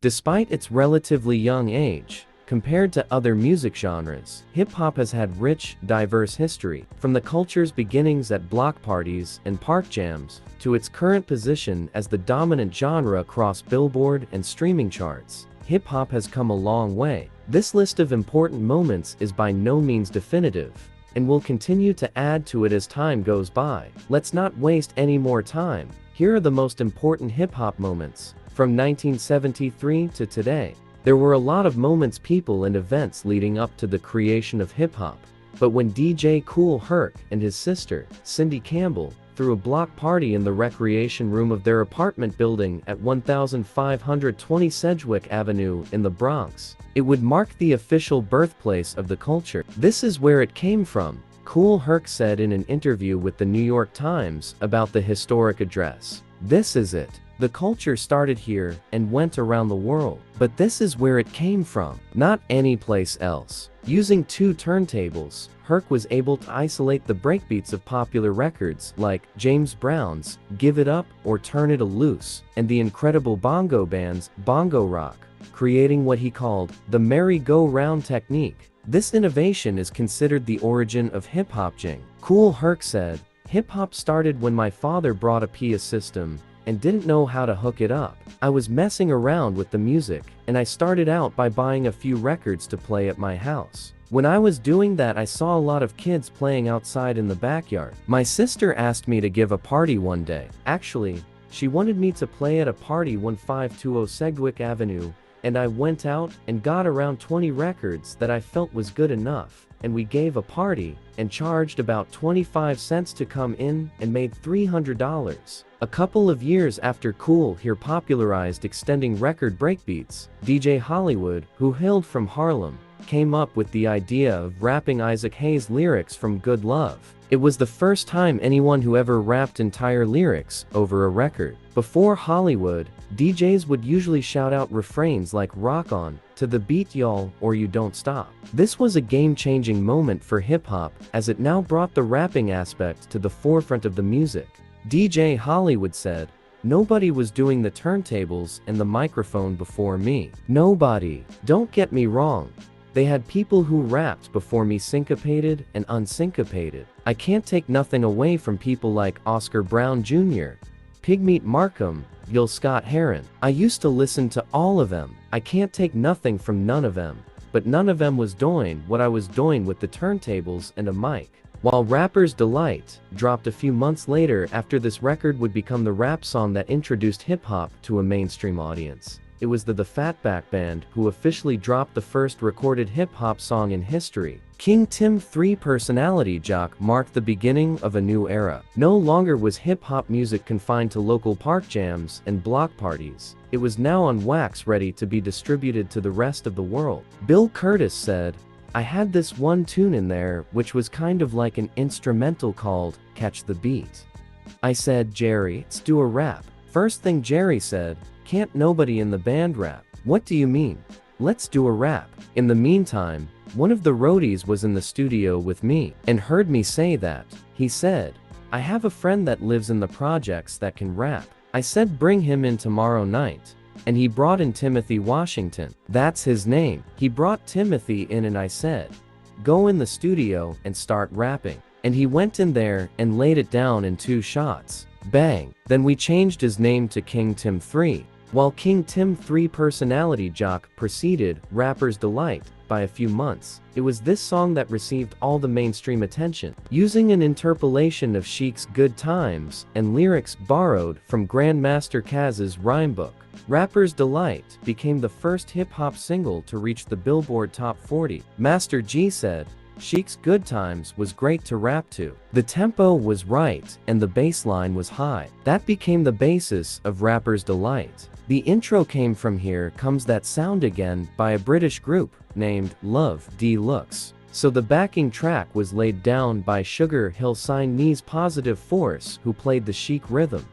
Despite its relatively young age, compared to other music genres, hip-hop has had rich, diverse history, from the culture's beginnings at block parties and park jams, to its current position as the dominant genre across Billboard and streaming charts. Hip-hop has come a long way. This list of important moments is by no means definitive, and will continue to add to it as time goes by. Let's not waste any more time. Here are the most important hip-hop moments from 1973 to today. There were a lot of moments, people, and events leading up to the creation of hip-hop, but when DJ Kool Herc and his sister, Cindy Campbell, threw a block party in the recreation room of their apartment building at 1520 Sedgwick Avenue in the Bronx, it would mark the official birthplace of the culture. "This is where it came from," Kool Herc said in an interview with the New York Times about the historic address. "This is it. The culture started here and went around the world. But this is where it came from, not any place else." Using two turntables, Herc was able to isolate the breakbeats of popular records like James Brown's Give It Up or Turn It Loose, and the incredible bongo band's Bongo Rock, creating what he called the merry-go-round technique. This innovation is considered the origin of hip-hop jing. Kool Herc said, "Hip-hop started when my father brought a PA system and didn't know how to hook it up. I was messing around with the music, and I started out by buying a few records to play at my house. When I was doing that, I saw a lot of kids playing outside in the backyard. My sister asked me to give a party one day. Actually, she wanted me to play at a party 1520 Sedgwick Avenue, and I went out and got around 20 records that I felt was good enough, and we gave a party and charged about 25 cents to come in and made $300. A couple of years after Kool Herc popularized extending record breakbeats, DJ Hollywood, who hailed from Harlem, came up with the idea of rapping Isaac Hayes' lyrics from Good Love. It was the first time anyone who ever rapped entire lyrics over a record. Before Hollywood, DJs would usually shout out refrains like "Rock on," "To the beat y'all," or "You don't stop." This was a game-changing moment for hip-hop, as it now brought the rapping aspect to the forefront of the music. DJ Hollywood said, "Nobody was doing the turntables and the microphone before me. Nobody. Don't get me wrong. They had people who rapped before me, syncopated and unsyncopated. I can't take nothing away from people like Oscar Brown Jr., Pigmeat Markham, Gil Scott-Heron. I used to listen to all of them. I can't take nothing from none of them. But none of them was doing what I was doing with the turntables and a mic." While Rapper's Delight dropped a few months later after this record would become the rap song that introduced hip-hop to a mainstream audience, it was the Fatback Band who officially dropped the first recorded hip-hop song in history. King Tim 3 Personality Jock marked the beginning of a new era. No longer was hip-hop music confined to local park jams and block parties. It was now on wax, ready to be distributed to the rest of the world. Bill Curtis said, "I had this one tune in there which was kind of like an instrumental called Catch the Beat. I said, Jerry, let's do a rap." First thing Jerry said, "Can't nobody in the band rap." "What do you mean? Let's do a rap." In the meantime, one of the roadies was in the studio with me and heard me say that. He said, "I have a friend that lives in the projects that can rap." I said, "Bring him in tomorrow night." And he brought in Timothy Washington. That's his name. He brought Timothy in and I said, "Go in the studio and start rapping." And he went in there and laid it down in 2 shots. Bang. Then we changed his name to King Tim 3. While King Tim 3 Personality Jock preceded Rapper's Delight by a few months, it was this song that received all the mainstream attention. Using an interpolation of Chic's Good Times and lyrics borrowed from Grandmaster Caz's rhymebook, Rapper's Delight became the first hip-hop single to reach the Billboard Top 40. Master G said, "Chic's Good Times was great to rap to. The tempo was right and the bass line was high." That became the basis of Rapper's Delight. The intro came from Here Comes That Sound Again by a British group named Love Deluxe. So the backing track was laid down by Sugar Hill Signese Positive Force, who played the chic rhythm,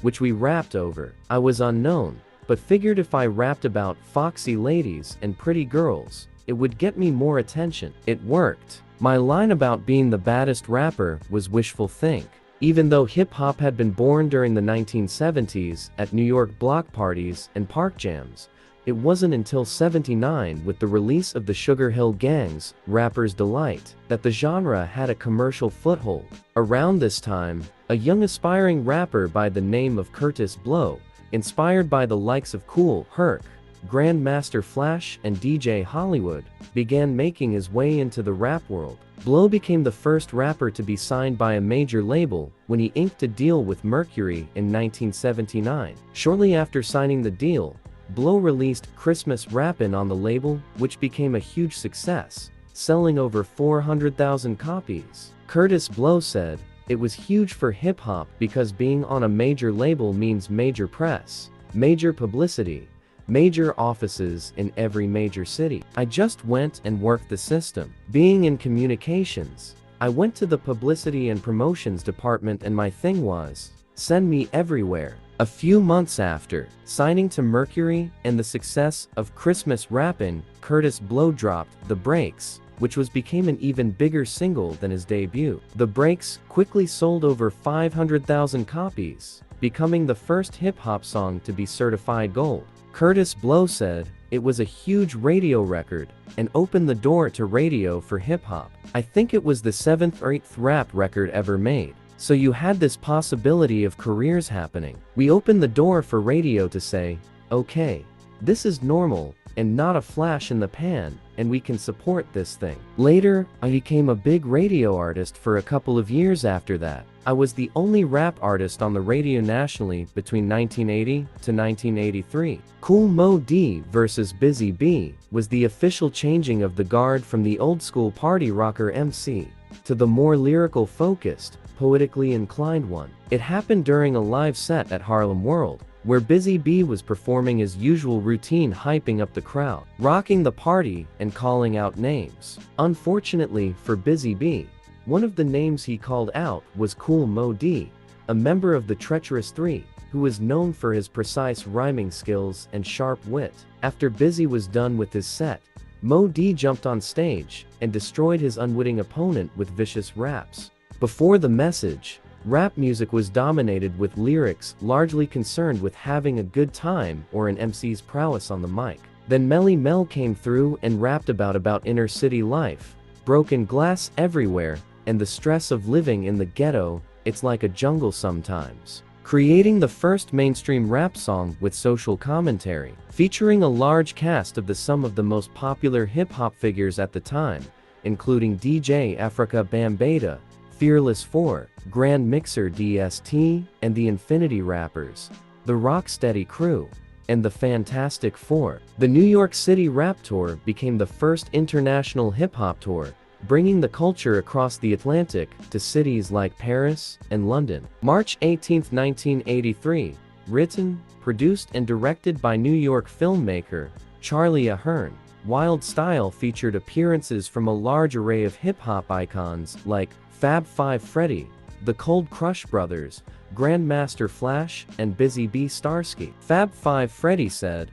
which we rapped over. I was unknown, but figured if I rapped about foxy ladies and pretty girls, it would get me more attention. It worked. My line about being the baddest rapper was wishful think. Even though hip-hop had been born during the 1970s at New York block parties and park jams, It wasn't until '79 with the release of the Sugar Hill Gang's Rapper's Delight that the genre had a commercial foothold. Around this time, a young aspiring rapper by the name of Kurtis Blow, inspired by the likes of Kool Herc, Grandmaster Flash and DJ Hollywood, began making his way into the rap world. Blow became the first rapper to be signed by a major label when he inked a deal with Mercury in 1979. Shortly after signing the deal, Blow released Christmas Rappin' on the label, which became a huge success, selling over 400,000 copies. Kurtis Blow said, "It was huge for hip-hop because being on a major label means major press, major publicity, major offices in every major city. I just went and worked the system. Being in communications, I went to the publicity and promotions department and my thing was, send me everywhere." A few months after signing to Mercury and the success of Christmas Rappin', Kurtis Blow dropped The Breaks, which became an even bigger single than his debut. The Breaks quickly sold over 500,000 copies, becoming the first hip-hop song to be certified gold. Kurtis Blow said, "It was a huge radio record and opened the door to radio for hip-hop. I think it was the 7th or 8th rap record ever made. So you had this possibility of careers happening. We opened the door for radio to say, okay, this is normal and not a flash in the pan, and we can support this thing." Later, I became a big radio artist for a couple of years after that. I was the only rap artist on the radio nationally between 1980 to 1983. Kool Moe Dee vs. Busy Bee was the official changing of the guard from the old-school party rocker MC to the more lyrical focused, poetically inclined one. It happened during a live set at Harlem World, where Busy Bee was performing his usual routine, hyping up the crowd, rocking the party, and calling out names. Unfortunately for Busy Bee, one of the names he called out was Kool Moe Dee, a member of the Treacherous Three, who was known for his precise rhyming skills and sharp wit. After Busy was done with his set, Moe Dee jumped on stage and destroyed his unwitting opponent with vicious raps. Before the message, rap music was dominated with lyrics largely concerned with having a good time or an MC's prowess on the mic. Then Melly Mel came through and rapped about inner city life, broken glass everywhere, and the stress of living in the ghetto. It's like a jungle sometimes, creating the first mainstream rap song with social commentary, featuring a large cast of some of the most popular hip-hop figures at the time, including DJ Africa Bambaataa, Fearless 4, Grand Mixer DST, and the Infinity Rappers, the Rocksteady Crew, and the Fantastic Four. The New York City Rap Tour became the first international hip-hop tour, bringing the culture across the Atlantic to cities like Paris and London. March 18, 1983, written, produced and directed by New York filmmaker Charlie Ahern, Wild Style featured appearances from a large array of hip-hop icons like Fab Five Freddy, the Cold Crush Brothers, Grandmaster Flash, and Busy Bee Starsky. Fab Five Freddy said,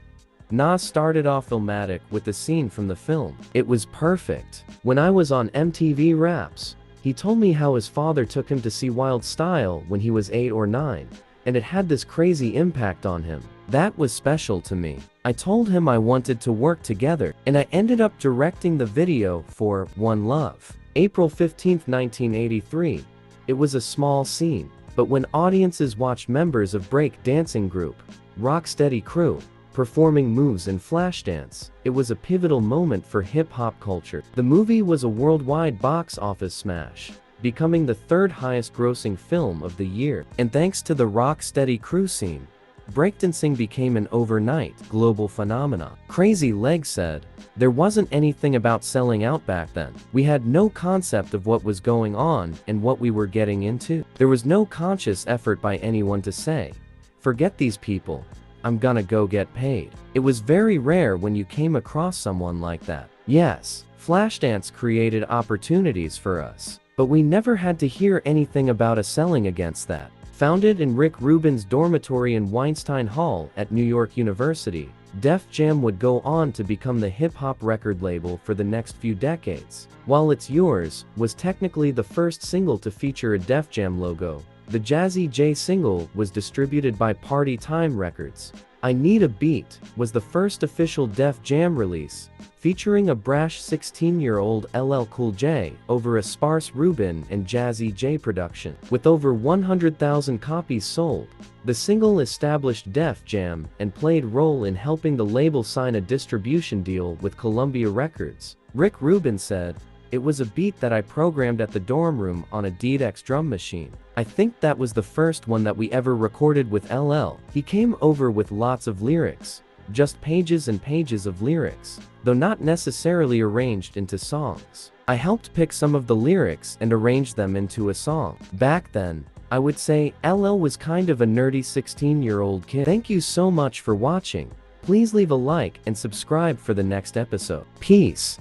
"Nas started off Illmatic with the scene from the film. It was perfect. When I was on MTV Raps, he told me how his father took him to see Wild Style when he was 8 or 9, and it had this crazy impact on him. That was special to me. I told him I wanted to work together, and I ended up directing the video for One Love." April 15, 1983. It was a small scene, but when audiences watched members of break dancing group Rocksteady Crew performing moves in Flashdance, it was a pivotal moment for hip-hop culture. The movie was a worldwide box office smash, becoming the third highest grossing film of the year. And thanks to the Rocksteady Crew scene, breakdancing became an overnight global phenomenon. Crazy Leg said, "There wasn't anything about selling out back then. We had no concept of what was going on and what we were getting into. There was no conscious effort by anyone to say, forget these people, I'm gonna go get paid." It was very rare when you came across someone like that. Yes, Flashdance created opportunities for us, but we never had to hear anything about us selling against that. Founded in Rick Rubin's dormitory in Weinstein Hall at New York University, Def Jam would go on to become the hip-hop record label for the next few decades. While It's Yours was technically the first single to feature a Def Jam logo, the Jazzy J single was distributed by Party Time Records, I Need a Beat was the first official Def Jam release, featuring a brash 16-year-old LL Cool J over a sparse Rubin and Jazzy J production. With over 100,000 copies sold, the single established Def Jam and played a role in helping the label sign a distribution deal with Columbia Records. Rick Rubin said, "It was a beat that I programmed at the dorm room on a DX drum machine. I think that was the first one that we ever recorded with LL. He came over with lots of lyrics, just pages and pages of lyrics, though not necessarily arranged into songs. I helped pick some of the lyrics and arrange them into a song." Back then, I would say LL was kind of a nerdy 16-year-old kid. Thank you so much for watching. Please leave a like and subscribe for the next episode. Peace.